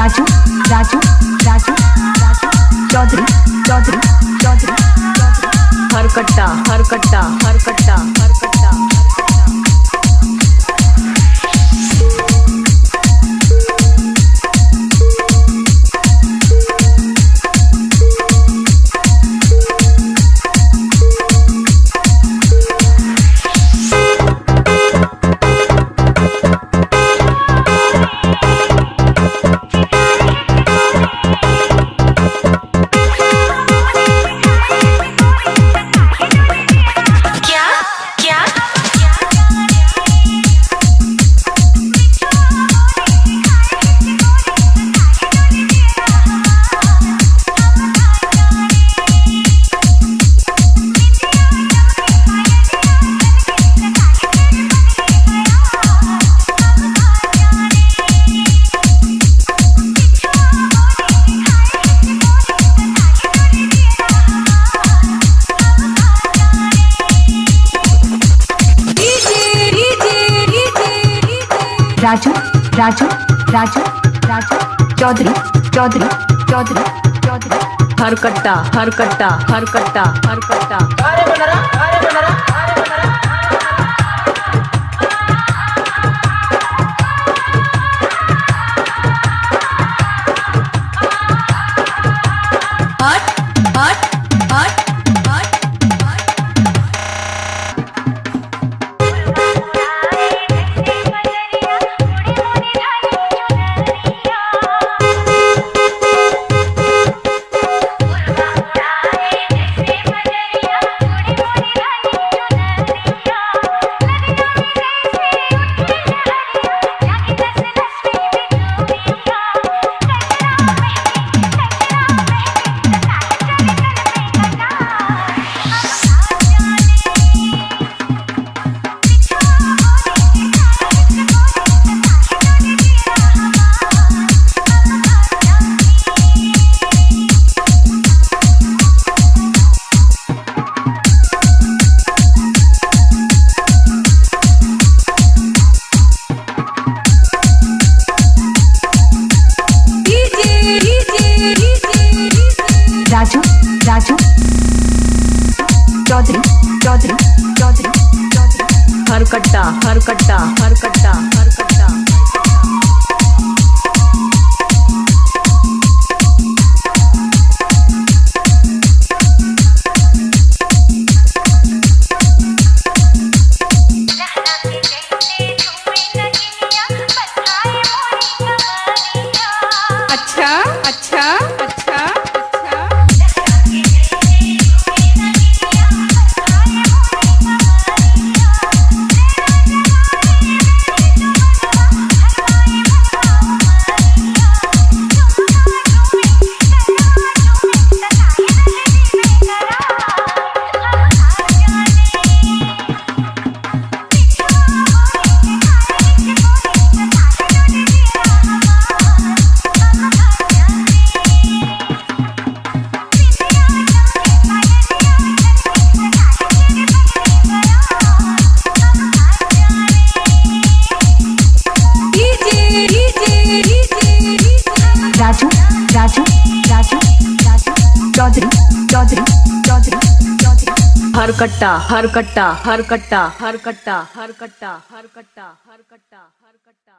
राजू राजू राजू राजू चौधरी चौधरी चौधरी हरकट्टा हरकट्टा हरकट्टा हरकट्टा राजू राजू राजू राजू चौधरी चौधरी चौधरी चौधरी हरकट्टा हरकट्टा हरकट्टा हरकट्टा राजू राजू चौधरी चौधरी चौधरी चौधरी हरकट्टा हरकट्टा हरकट्टा हरकट्टा अच्छा अच्छा अच्छा राजू राजू राजू राजू चौधरी चौधरी चौधरी चौधरी हरकट्टा हरकट्टा हरकट्टा हरकट्टा हरकट्टा हरकट्टा हरकट्टा हरकट्टा